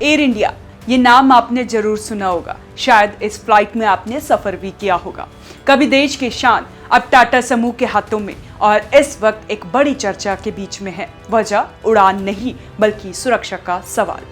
Air India, ये नाम आपने जरूर सुना होगा। शायद इस फ्लाइट में आपने सफर भी किया होगा। कभी देश की शान, अब टाटा समूह के हाथों में, और इस वक्त एक बड़ी चर्चा के बीच में है। वजह उड़ान नहीं बल्कि सुरक्षा का सवाल।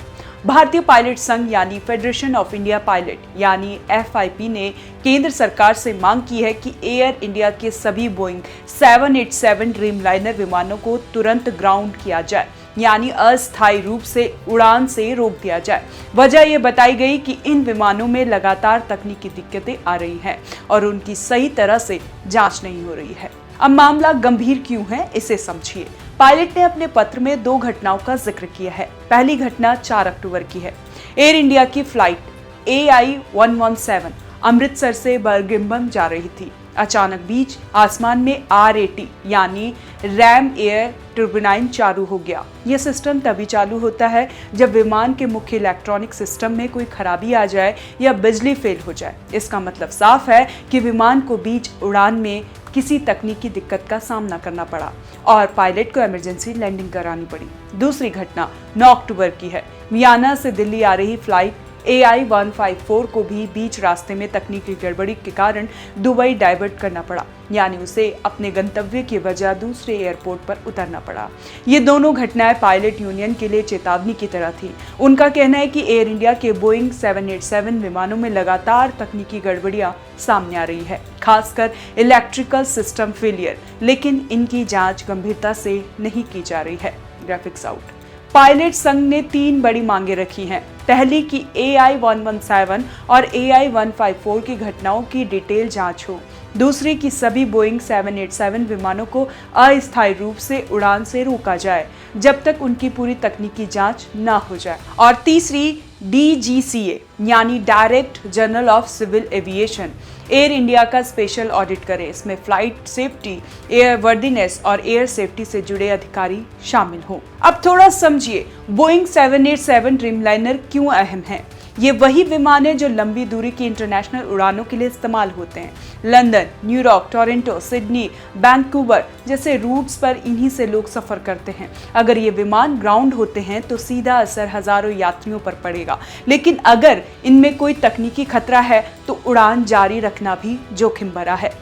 भारतीय पायलट संघ यानी फेडरेशन ऑफ इंडिया पायलट यानी FIP ने केंद्र सरकार से मांग की है कि एयर इंडिया के सभी बोइंग 787 ड्रीमलाइनर विमानों को तुरंत ग्राउंड किया जाए, यानी अस्थायी रूप से उड़ान से रोक दिया जाए। वजह यह बताई गई कि इन विमानों में लगातार तकनीकी दिक्कतें आ रही हैं और उनकी सही तरह से जांच नहीं हो रही है। अब मामला गंभीर क्यों है, इसे समझिए। पायलट ने अपने पत्र में 2 घटनाओं का जिक्र किया है। पहली घटना 4 अक्टूबर की है। एयर इंडिया की फ्लाइट AI-117 अमृतसर से बर्मिंघम जा रही थी। अचानक बीच आसमान में RAT यानी रैम एयर टर्बाइन चालू हो गया। यह सिस्टम तभी चालू होता है जब विमान के मुख्य इलेक्ट्रॉनिक सिस्टम में कोई खराबी आ जाए या बिजली फेल हो जाए। इसका मतलब साफ है कि विमान को बीच उड़ान में किसी तकनीकी दिक्कत का सामना करना पड़ा और पायलट को इमरजेंसी लैंडिंग करानी पड़ी। दूसरी घटना 9 अक्टूबर की है। वियना से दिल्ली आ रही फ्लाइट AI-154 को भी बीच रास्ते में तकनीकी गड़बड़ी के कारण दुबई डाइवर्ट करना पड़ा, यानी उसे अपने गंतव्य की वजह दूसरे एयरपोर्ट पर उतरना पड़ा। ये दोनों घटनाएं पायलट यूनियन के लिए चेतावनी की तरह थी। उनका कहना है कि एयर इंडिया के बोइंग 787 विमानों में लगातार तकनीकी गड़बड़ियां सामने आ रही है, खासकर इलेक्ट्रिकल सिस्टम फेलियर, लेकिन इनकी जांच गंभीरता से नहीं की जा रही है। Graphics out. पायलट संघ ने 3 बड़ी मांगे रखी हैं। पहली कि AI-117 और AI-154 की घटनाओं की डिटेल जांच हो। दूसरी कि सभी बोइंग 787 विमानों को अस्थायी रूप से उड़ान से रोका जाए जब तक उनकी पूरी तकनीकी जांच न हो जाए। और तीसरी DGCA यानी direct general of civil aviation Air India का स्पेशल ऑडिट करे। इसमें फ्लाइट सेफ्टी, एयर वर्दीनेस और एयर सेफ्टी से जुड़े अधिकारी शामिल हों। अब थोड़ा समझिए बोइंग 787 ड्रीमलाइनर क्यों अहम है। ये वही विमान है जो लंबी दूरी की इंटरनेशनल उड़ानों के लिए इस्तेमाल होते हैं। London, New York, Toronto, Sydney, Vancouver जैसे रूट्स पर इन्हीं से लोग सफर करते हैं। अगर ये विमान ग्राउंड होते हैं तो सीधा असर हजारों यात्रियों पर पड़ेगा, लेकिन अगर इनमें कोई तकनीकी खतरा है तो उड़ान जारी रखना भी जोखिम भरा है।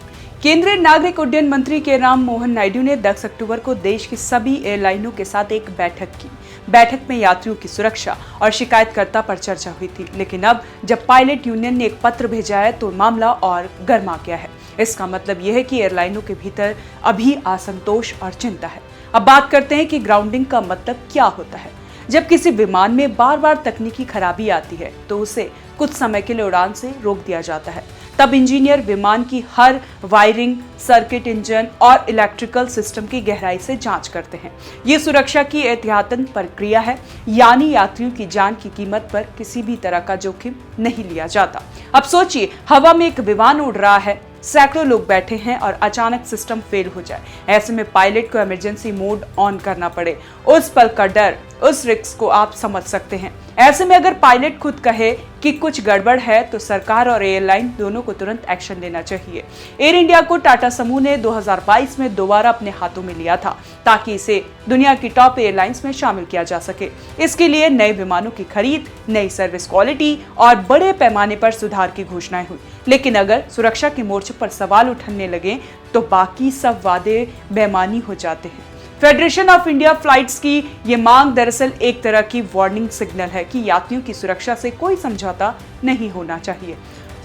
केंद्रीय नागरिक उड्डयन मंत्री के राम मोहन नायडू ने 10 अक्टूबर को देश की सभी एयरलाइनों के साथ एक बैठक की। बैठक में यात्रियों की सुरक्षा और शिकायतकर्ता पर चर्चा हुई थी, लेकिन अब जब पायलट यूनियन ने एक पत्र भेजा है तो मामला और गर्मा गया है। इसका मतलब यह है कि एयरलाइनों के भीतर अभी असंतोष और चिंता है। अब बात करते हैं कि ग्राउंडिंग का मतलब क्या होता है। जब किसी विमान में बार बार तकनीकी खराबी आती है तो उसे कुछ समय के लिए उड़ान से रोक दिया जाता है। तब इंजीनियर विमान की हर वायरिंग, सर्किट, इंजन और इलेक्ट्रिकल सिस्टम की गहराई से जांच करते हैं। ये सुरक्षा की एहतियातन प्रक्रिया है, यानी यात्रियों की जान की कीमत पर किसी भी तरह का जोखिम नहीं लिया जाता। अब सोचिए, हवा में एक विमान उड़ रहा है, सैकड़ों लोग बैठे हैं और अचानक सिस्टम फेल हो जाए। ऐसे में पायलट को इमरजेंसी मोड ऑन करना पड़े। उस पल का डर, उस रिस्क को आप समझ सकते हैं। ऐसे में अगर पायलट खुद कहे कि कुछ गड़बड़ है तो सरकार और एयरलाइन दोनों को तुरंत एक्शन लेना चाहिए। एयर इंडिया को टाटा समूह ने 2022 में दोबारा अपने हाथों में लिया था ताकि इसे दुनिया की टॉप एयरलाइंस में शामिल किया जा सके। इसके लिए नए विमानों की खरीद, नई सर्विस क्वालिटी और बड़े पैमाने पर सुधार की घोषणाएं हुई। लेकिन अगर सुरक्षा के मोर्चे पर सवाल उठने लगे तो बाकी सब वादे बेमानी हो जाते हैं। फेडरेशन ऑफ इंडिया फ्लाइट्स की ये मांग दरअसल एक तरह की वार्निंग सिग्नल है कि यात्रियों की सुरक्षा से कोई समझौता नहीं होना चाहिए।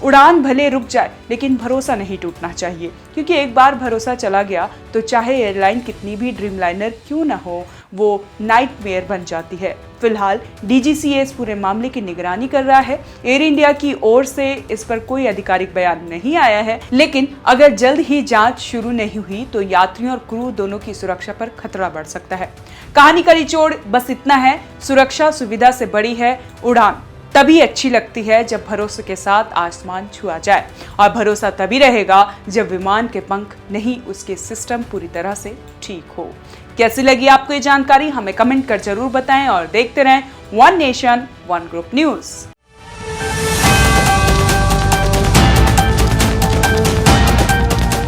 उड़ान भले रुक जाए लेकिन भरोसा नहीं टूटना चाहिए, क्योंकि एक बार भरोसा चला गया तो चाहे एयरलाइन कितनी भी ड्रीमलाइनर क्यों ना हो, वो नाइटमेयर बन जाती है। फिलहाल DGCA इस पूरे मामले की निगरानी कर रहा है। एयर इंडिया की ओर से इस पर कोई आधिकारिक बयान नहीं आया है, लेकिन अगर जल्द ही जांच शुरू नहीं हुई तो यात्रियों और क्रू दोनों की सुरक्षा पर खतरा बढ़ सकता है। कहानी का निचोड़ बस इतना है, सुरक्षा सुविधा से बड़ी है। उड़ान तभी अच्छी लगती है जब भरोसे के साथ आसमान छुआ जाए, और भरोसा तभी रहेगा जब विमान के पंख नहीं, उसके सिस्टम पूरी तरह से ठीक हो। कैसी लगी आपको ये जानकारी, हमें कमेंट कर जरूर बताएं और देखते रहें one nation one group news.